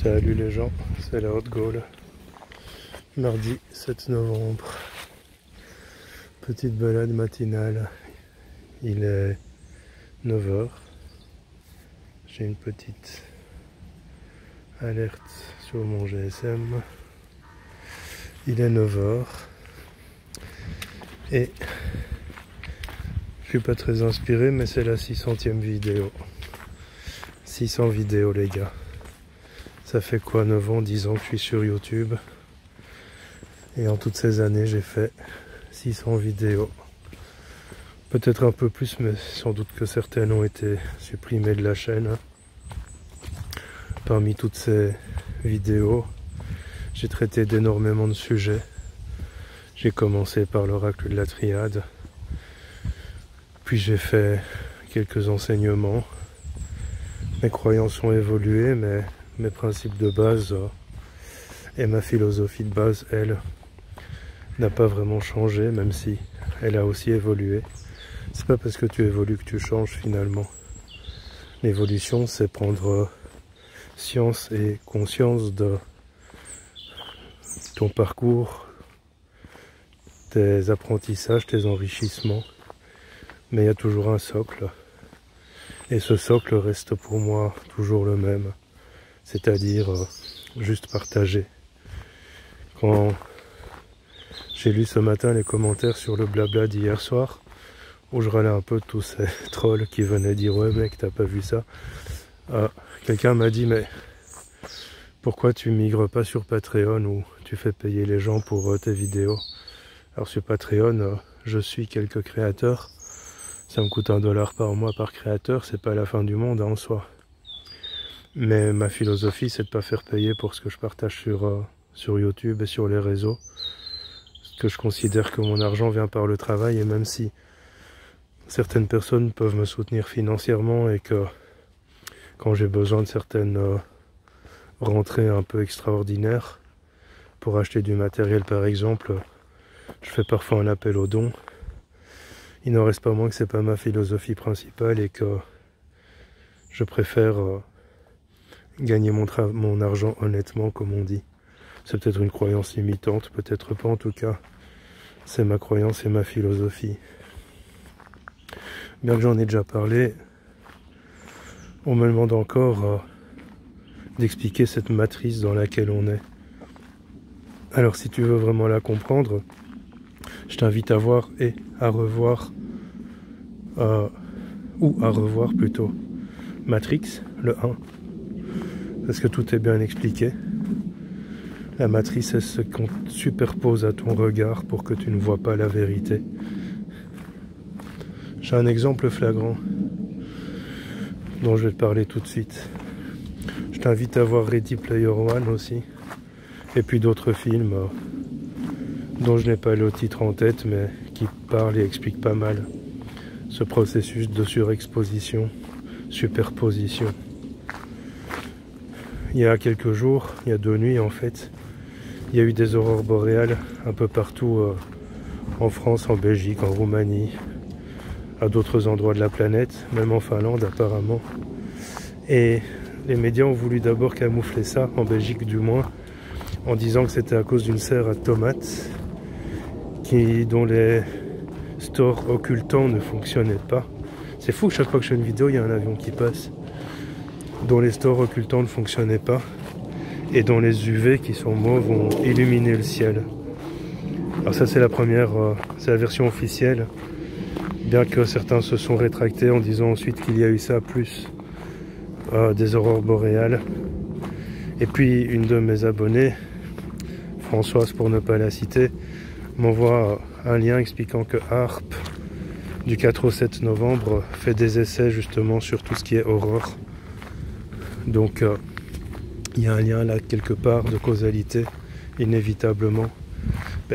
Salut les gens, c'est la Haute Gaule. Mardi 7 novembre. Petite balade matinale. Il est 9 h. J'ai une petite alerte sur mon GSM. Il est 9 h. Et je suis pas très inspiré, mais c'est la 600e vidéo. 600 vidéos les gars. Ça fait quoi, 9 ans, 10 ans que je suis sur YouTube. Et en toutes ces années, j'ai fait 600 vidéos. Peut-être un peu plus, mais sans doute que certaines ont été supprimées de la chaîne. Parmi toutes ces vidéos, j'ai traité d'énormément de sujets. J'ai commencé par l'oracle de la triade. Puis j'ai fait quelques enseignements. Mes croyances ont évolué, mais mes principes de base et ma philosophie de base, elle, n'a pas vraiment changé, même si elle a aussi évolué. C'est pas parce que tu évolues que tu changes finalement. L'évolution, c'est prendre science et conscience de ton parcours, tes apprentissages, tes enrichissements. Mais il y a toujours un socle. Et ce socle reste pour moi toujours le même. C'est-à-dire juste partager. Quand j'ai lu ce matin les commentaires sur le blabla d'hier soir, où je râlais un peu de tous ces trolls qui venaient dire « Ouais mec, t'as pas vu ça ?» Quelqu'un m'a dit « Mais pourquoi tu migres pas sur Patreon où tu fais payer les gens pour tes vidéos ?» Alors sur Patreon, je suis quelques créateurs. Ça me coûte $1 par mois par créateur, c'est pas la fin du monde en soi. Mais ma philosophie, c'est de pas faire payer pour ce que je partage sur YouTube et sur les réseaux. Parce que je considère que mon argent vient par le travail, et même si certaines personnes peuvent me soutenir financièrement et que quand j'ai besoin de certaines rentrées un peu extraordinaires pour acheter du matériel par exemple, je fais parfois un appel aux dons. Il n'en reste pas moins que c'est pas ma philosophie principale et que je préfère gagner mon argent honnêtement, comme on dit. C'est peut-être une croyance limitante, peut-être pas en tout cas. C'est ma croyance et ma philosophie. Bien que j'en ai déjà parlé, on me demande encore d'expliquer cette matrice dans laquelle on est. Alors si tu veux vraiment la comprendre, je t'invite à voir et à revoir, ou à revoir plutôt, Matrix, le 1. Parce que tout est bien expliqué. La matrice est ce qu'on superpose à ton regard pour que tu ne vois pas la vérité. J'ai un exemple flagrant dont je vais te parler tout de suite. Je t'invite à voir Ready Player One aussi. Et puis d'autres films dont je n'ai pas le titre en tête, mais qui parlent et expliquent pas mal ce processus de surexposition, superposition. Il y a quelques jours, il y a 2 nuits en fait, il y a eu des aurores boréales un peu partout en France, en Belgique, en Roumanie, à d'autres endroits de la planète, même en Finlande apparemment. Et les médias ont voulu d'abord camoufler ça, en Belgique du moins, en disant que c'était à cause d'une serre à tomates dont les stores occultants ne fonctionnaient pas. C'est fou, chaque fois que je fais une vidéo, il y a un avion qui passe. Dont les stores occultants ne fonctionnaient pas et dont les UV qui sont mauves vont illuminer le ciel. Alors ça c'est la première, c'est la version officielle, bien que certains se sont rétractés en disant ensuite qu'il y a eu ça plus des aurores boréales. Et puis une de mes abonnées, Françoise pour ne pas la citer, m'envoie un lien expliquant que HARP du 4 au 7 novembre fait des essais justement sur tout ce qui est aurore. Donc il y a un lien là quelque part de causalité, inévitablement.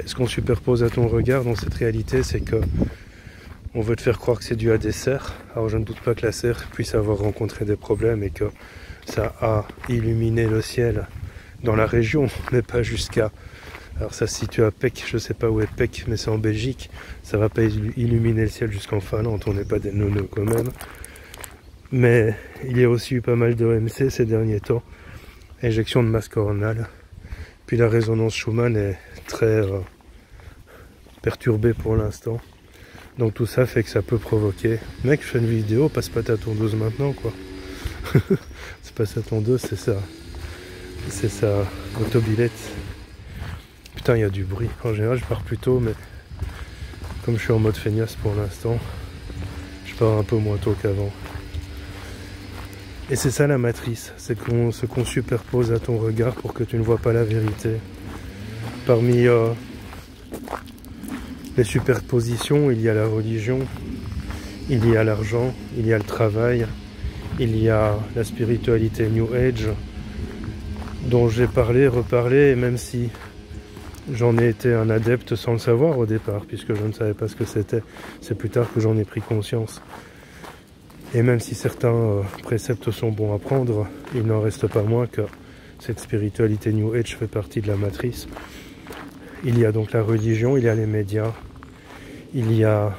Ce qu'on superpose à ton regard dans cette réalité, c'est que on veut te faire croire que c'est dû à des serres. Alors je ne doute pas que la serre puisse avoir rencontré des problèmes et que ça a illuminé le ciel dans la région, mais pas jusqu'à... Alors ça se situe à Pec, je sais pas où est Pec, mais c'est en Belgique. Ça va pas illuminer le ciel jusqu'en Finlande, on n'est pas des neuneux quand même. Mais il y a aussi eu pas mal d'OMC ces derniers temps Injection de masse coronale. Puis la résonance Schumann est très perturbée pour l'instant. Donc tout ça fait que ça peut provoquer... Mec, je fais une vidéo, passe pas ta tondeuse maintenant, quoi. C'est pas sa tondeuse, c'est ça. C'est sa autobillette. Putain, il y a du bruit. En général, je pars plus tôt, mais comme je suis en mode feignasse pour l'instant, je pars un peu moins tôt qu'avant. Et c'est ça la matrice, c'est ce qu'on superpose à ton regard pour que tu ne vois pas la vérité. Parmi les superpositions, il y a la religion, il y a l'argent, il y a le travail, il y a la spiritualité New Age, dont j'ai parlé, reparlé, et même si j'en ai été un adepte sans le savoir au départ, puisque je ne savais pas ce que c'était, c'est plus tard que j'en ai pris conscience. Et même si certains préceptes sont bons à prendre, il n'en reste pas moins que cette spiritualité New Age fait partie de la matrice. Il y a donc la religion, il y a les médias, il y a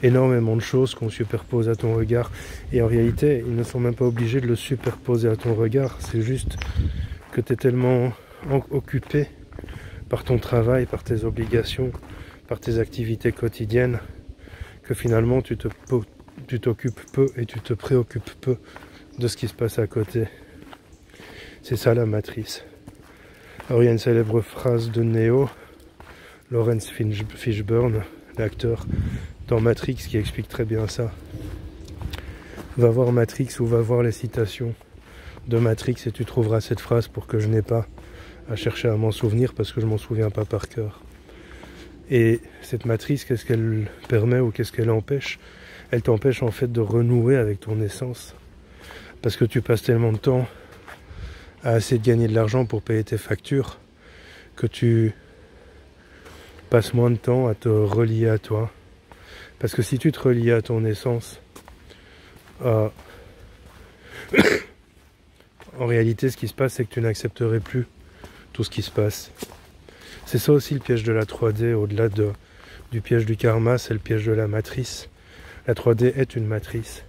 énormément de choses qu'on superpose à ton regard. Et en réalité, ils ne sont même pas obligés de le superposer à ton regard. C'est juste que tu es tellement occupé par ton travail, par tes obligations, par tes activités quotidiennes, que finalement tu t'occupes peu et tu te préoccupes peu de ce qui se passe à côté. C'est ça la matrice. Alors il y a une célèbre phrase de Neo, Lawrence Fishburne, l'acteur dans Matrix, qui explique très bien ça. Va voir Matrix ou va voir les citations de Matrix et tu trouveras cette phrase, pour que je n'ai pas à chercher à m'en souvenir parce que je m'en souviens pas par cœur. Et cette matrice, qu'est-ce qu'elle permet ou qu'est-ce qu'elle empêche? Elle t'empêche en fait de renouer avec ton essence. Parce que tu passes tellement de temps à essayer de gagner de l'argent pour payer tes factures que tu passes moins de temps à te relier à toi. Parce que si tu te relies à ton essence, en réalité ce qui se passe, c'est que tu n'accepterais plus tout ce qui se passe. C'est ça aussi le piège de la 3D, au-delà du piège du karma, c'est le piège de la matrice. La 3D est une matrice.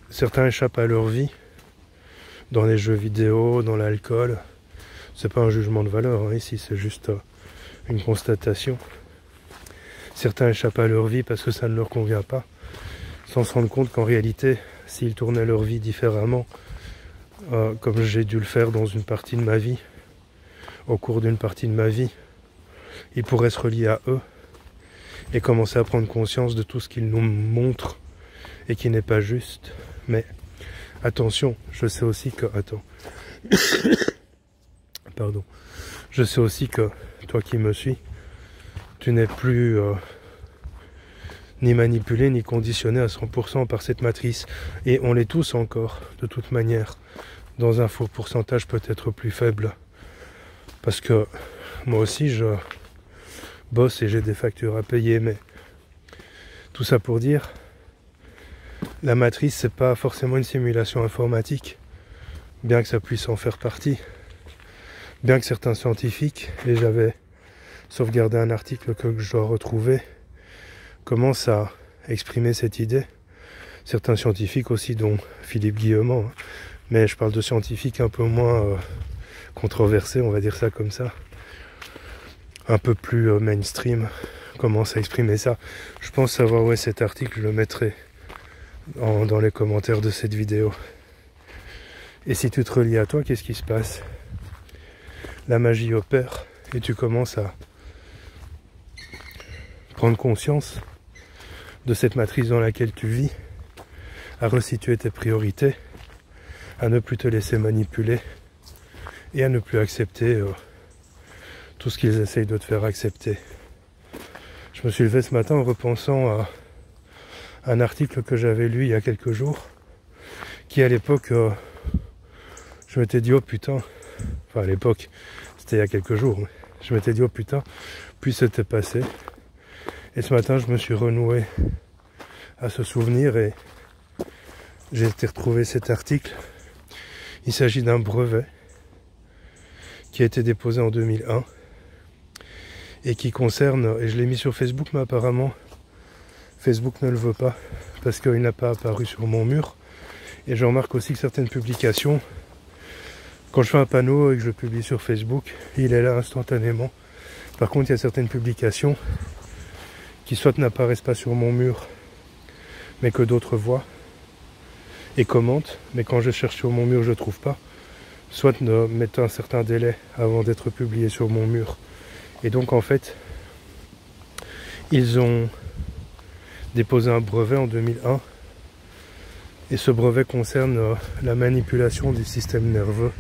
Certains échappent à leur vie, dans les jeux vidéo, dans l'alcool. C'est pas un jugement de valeur, hein, ici, c'est juste une constatation. Certains échappent à leur vie parce que ça ne leur convient pas, sans se rendre compte qu'en réalité, s'ils tournaient leur vie différemment, comme j'ai dû le faire dans une partie de ma vie, au cours d'une partie de ma vie, ils pourraient se relier à eux et commencer à prendre conscience de tout ce qu'ils nous montrent et qui n'est pas juste. Mais attention, je sais aussi que... Pardon. Je sais aussi que toi qui me suis, tu n'es plus ni manipulé ni conditionné à 100% par cette matrice. Et on l'est tous encore, de toute manière, dans un faux pourcentage peut-être plus faible. Parce que moi aussi je bosse et j'ai des factures à payer, mais tout ça pour dire, la matrice c'est pas forcément une simulation informatique, bien que ça puisse en faire partie, bien que certains scientifiques, et j'avais sauvegardé un article que je dois retrouver, commencent à exprimer cette idée, certains scientifiques aussi, dont Philippe Guillemont, hein. Mais je parle de scientifiques un peu moins controversés, on va dire ça comme ça, un peu plus mainstream, commence à exprimer ça. Je pense savoir où est cet article, je le mettrai dans les commentaires de cette vidéo. Et si tu te relies à toi, qu'est-ce qui se passe? La magie opère et tu commences à prendre conscience de cette matrice dans laquelle tu vis, à resituer tes priorités, à ne plus te laisser manipuler et à ne plus accepter tout ce qu'ils essayent de te faire accepter. Je me suis levé ce matin en repensant à un article que j'avais lu il y a quelques jours, qui à l'époque, je m'étais dit oh putain, enfin à l'époque, c'était il y a quelques jours, mais je m'étais dit oh putain, puis c'était passé. Et ce matin, je me suis renoué à ce souvenir et j'ai été retrouver cet article. Il s'agit d'un brevet qui a été déposé en 2001 et qui concerne, et je l'ai mis sur Facebook, mais apparemment Facebook ne le veut pas parce qu'il n'a pas apparu sur mon mur. Et je remarque aussi que certaines publications, quand je fais un panneau et que je le publie sur Facebook, il est là instantanément. Par contre, il y a certaines publications qui soit n'apparaissent pas sur mon mur, mais que d'autres voient et commentent. Mais quand je cherche sur mon mur, je ne trouve pas. Soit mettent un certain délai avant d'être publié sur mon mur. Et donc, en fait, ils ont déposé un brevet en 2001. Et ce brevet concerne la manipulation du système nerveux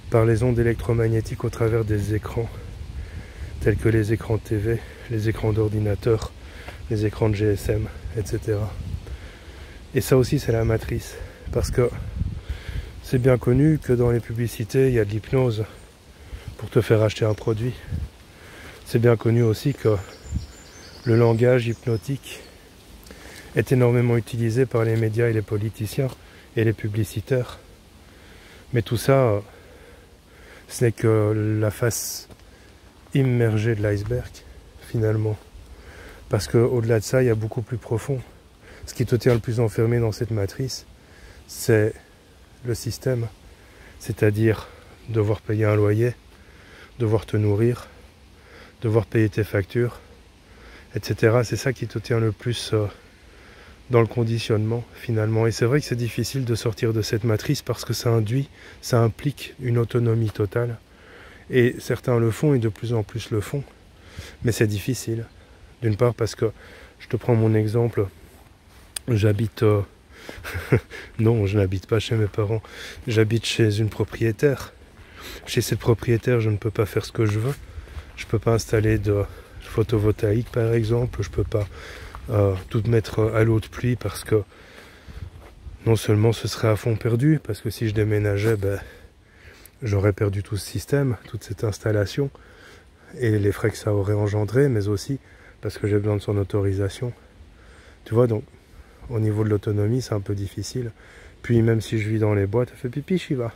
par les ondes électromagnétiques au travers des écrans, tels que les écrans de TV, les écrans d'ordinateur, les écrans de GSM, etc. Et ça aussi, c'est la matrice, parce que c'est bien connu que dans les publicités, il y a de l'hypnose pour te faire acheter un produit. C'est bien connu aussi que le langage hypnotique est énormément utilisé par les médias et les politiciens et les publicitaires. Mais tout ça, ce n'est que la face immergée de l'iceberg, finalement. Parce qu'au-delà de ça, il y a beaucoup plus profond. Ce qui te tient le plus enfermé dans cette matrice, c'est le système. C'est-à-dire devoir payer un loyer, devoir te nourrir, devoir payer tes factures, etc. C'est ça qui te tient le plus dans le conditionnement finalement. Et c'est vrai que c'est difficile de sortir de cette matrice parce que ça implique une autonomie totale. Et certains le font et de plus en plus le font. Mais c'est difficile. D'une part parce que, je te prends mon exemple, j'habite... non, je n'habite pas chez mes parents. J'habite chez une propriétaire. Chez cette propriétaire, je ne peux pas faire ce que je veux. Je ne peux pas installer de photovoltaïque par exemple. Je ne peux pas tout mettre à l'eau de pluie parce que non seulement ce serait à fond perdu, parce que si je déménageais, j'aurais perdu tout ce système, toute cette installation et les frais que ça aurait engendré, mais aussi parce que j'ai besoin de son autorisation. Tu vois, donc au niveau de l'autonomie, c'est un peu difficile. Puis même si je vis dans les bois, t'as fait pipi, Shiva.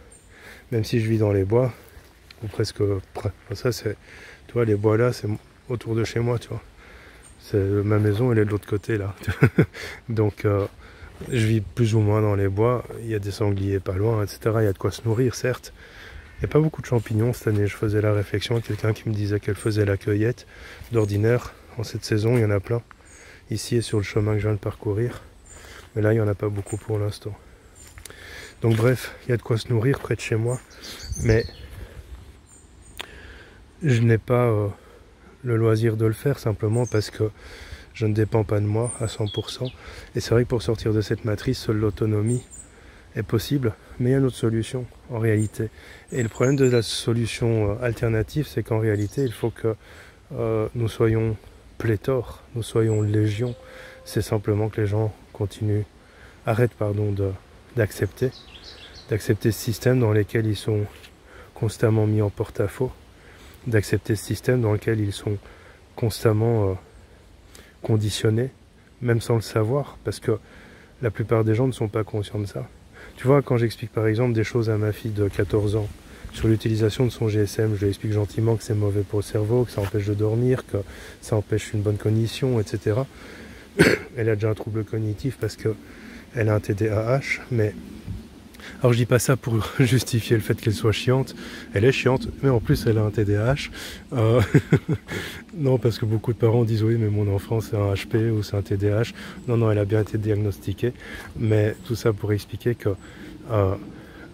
Même si je vis dans les bois, ou presque près. Ça, c'est, tu vois, les bois là, c'est autour de chez moi, tu vois. Ma maison, elle est de l'autre côté là. Donc, je vis plus ou moins dans les bois. Il y a des sangliers pas loin, etc. Il y a de quoi se nourrir, certes. Il n'y a pas beaucoup de champignons cette année. Je faisais la réflexion à quelqu'un qui me disait qu'elle faisait la cueillette. D'ordinaire, en cette saison, il y en a plein. Ici et sur le chemin que je viens de parcourir. Mais là, il n'y en a pas beaucoup pour l'instant. Donc bref, il y a de quoi se nourrir près de chez moi. Mais je n'ai pas le loisir de le faire simplement parce que je ne dépends pas de moi à 100%. Et c'est vrai que pour sortir de cette matrice, seule l'autonomie est possible. Mais il y a une autre solution en réalité. Et le problème de la solution alternative, c'est qu'en réalité, il faut que nous soyons pléthores, nous soyons légion. C'est simplement que les gens arrêtent d'accepter ce système dans lequel ils sont constamment mis en porte-à-faux, d'accepter ce système dans lequel ils sont constamment conditionnés, même sans le savoir, parce que la plupart des gens ne sont pas conscients de ça. Tu vois, quand j'explique par exemple des choses à ma fille de 14 ans, sur l'utilisation de son GSM, je lui explique gentiment que c'est mauvais pour le cerveau, que ça empêche de dormir, que ça empêche une bonne cognition, etc. Elle a déjà un trouble cognitif parce qu'elle a un TDAH, mais... Alors je dis pas ça pour justifier le fait qu'elle soit chiante, elle est chiante, mais en plus elle a un TDAH. Non, parce que beaucoup de parents disent oui, mais mon enfant c'est un HP ou c'est un TDAH. Non, elle a bien été diagnostiquée, mais tout ça pour expliquer que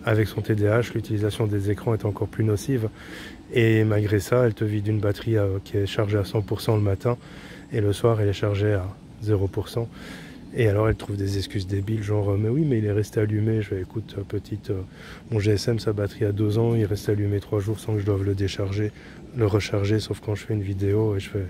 avec son TDAH, l'utilisation des écrans est encore plus nocive. Et malgré ça, elle te vide une batterie qui est chargée à 100% le matin, et le soir elle est chargée à 0%. Et alors elle trouve des excuses débiles, genre mais oui, mais il est resté allumé. Je vais écoute, petite, mon GSM, sa batterie a 2 ans, il reste allumé 3 jours sans que je doive le décharger, le recharger, sauf quand je fais une vidéo et je fais,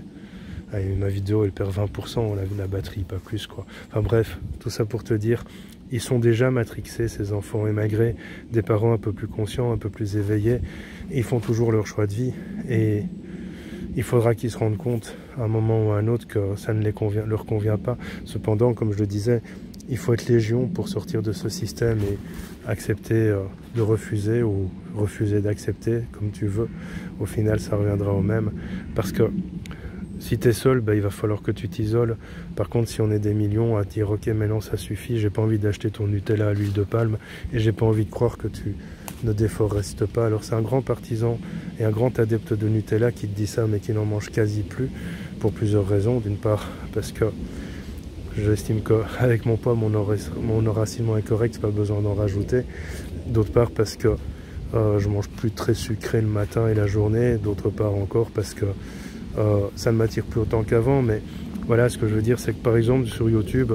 allez, ma vidéo elle perd 20%, la batterie, pas plus quoi. Enfin bref, tout ça pour te dire, ils sont déjà matrixés ces enfants, et malgré des parents un peu plus conscients, un peu plus éveillés, ils font toujours leur choix de vie, et il faudra qu'ils se rendent compte à un moment ou à un autre que ça ne leur convient pas. Cependant, comme je le disais, il faut être légion pour sortir de ce système et accepter de refuser ou refuser d'accepter, comme tu veux. Au final, ça reviendra au même. Parce que Si tu es seul, il va falloir que tu t'isoles. Par contre, si on est des millions à dire ok, maintenant ça suffit, j'ai pas envie d'acheter ton Nutella à l'huile de palme et j'ai pas envie de croire que tu ne déforestes pas. Alors c'est un grand partisan et un grand adepte de Nutella qui te dit ça, mais qui n'en mange quasi plus pour plusieurs raisons. D'une part, parce que j'estime qu'avec mon poids, mon enracinement est correct, pas besoin d'en rajouter. D'autre part, parce que je mange plus très sucré le matin et la journée. D'autre part encore, parce que ça ne m'attire plus autant qu'avant. Mais voilà, ce que je veux dire, c'est que par exemple sur YouTube,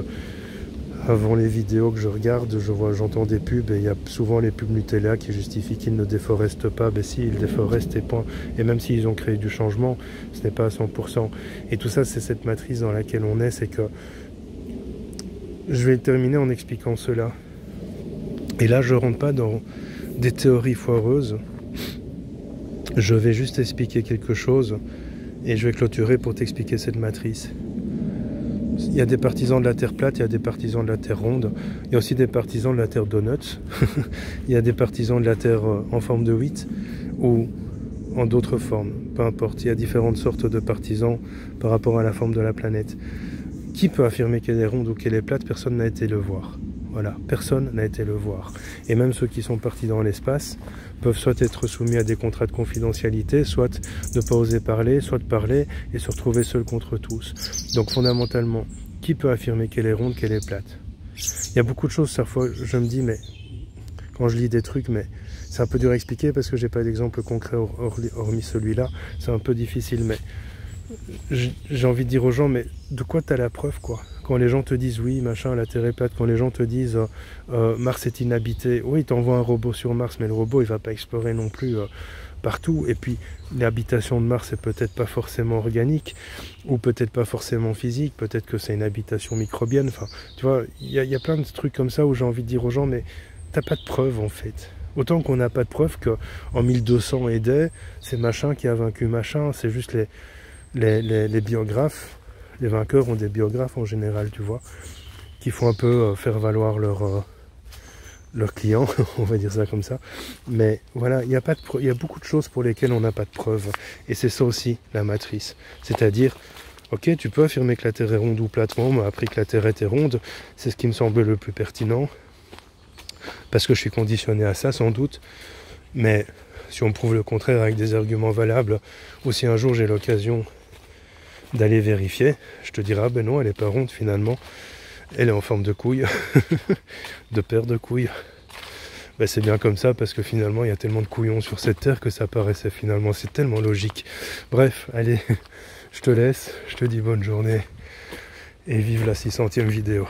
avant les vidéos que je regarde, j'entends des pubs et il y a souvent les pubs Nutella qui justifient qu'ils ne déforestent pas. Ben si, ils déforestent et point. Et même s'ils ont créé du changement, ce n'est pas à 100%. Et tout ça, c'est cette matrice dans laquelle on est, c'est que je vais terminer en expliquant cela. Et là, je ne rentre pas dans des théories foireuses. Je vais juste expliquer quelque chose et je vais clôturer pour t'expliquer cette matrice. Il y a des partisans de la Terre plate, il y a des partisans de la Terre ronde, il y a aussi des partisans de la Terre donut, il y a des partisans de la Terre en forme de 8 ou en d'autres formes, peu importe. Il y a différentes sortes de partisans par rapport à la forme de la planète. Qui peut affirmer qu'elle est ronde ou qu'elle est plate? Personne n'a été le voir. Voilà, personne n'a été le voir. Et même ceux qui sont partis dans l'espace peuvent soit être soumis à des contrats de confidentialité, soit ne pas oser parler, soit de parler et se retrouver seuls contre tous. Donc fondamentalement, qui peut affirmer qu'elle est ronde, qu'elle est plate? Il y a beaucoup de choses, parfois je me dis, mais quand je lis des trucs, mais c'est un peu dur à expliquer parce que j'ai pas d'exemple concret hormis celui-là, c'est un peu difficile, mais j'ai envie de dire aux gens, mais de quoi tu as la preuve, quoi? Quand les gens te disent oui, machin, la Terre est plate, quand les gens te disent Mars est inhabité, oui, t'envoies un robot sur Mars, mais le robot, il va pas explorer non plus partout. Et puis, l'habitation de Mars est peut-être pas forcément organique, ou peut-être pas forcément physique, peut-être que c'est une habitation microbienne. Enfin, tu vois, il y a plein de trucs comme ça où j'ai envie de dire aux gens, mais t'as pas de preuve, en fait. Autant qu'on n'a pas de preuve qu'en 1200 et des, c'est machin qui a vaincu machin, c'est juste les biographes, les vainqueurs ont des biographes en général, tu vois, qui font un peu faire valoir leurs clients, on va dire ça comme ça. Mais voilà, il y a beaucoup de choses pour lesquelles on n'a pas de preuves. Et c'est ça aussi la matrice. C'est-à-dire, ok, tu peux affirmer que la Terre est ronde ou plate. Moi, on m'a appris que la Terre était ronde. C'est ce qui me semble le plus pertinent. Parce que je suis conditionné à ça, sans doute. Mais si on me prouve le contraire avec des arguments valables, ou si un jour j'ai l'occasion d'aller vérifier, je te dirai, ah ben non, elle n'est pas ronde finalement, elle est en forme de couille, de paire de couilles. Ben c'est bien comme ça, parce que finalement, il y a tellement de couillons sur cette terre que ça paraissait finalement, c'est tellement logique. Bref, allez, je te laisse, je te dis bonne journée, et vive la 600e vidéo.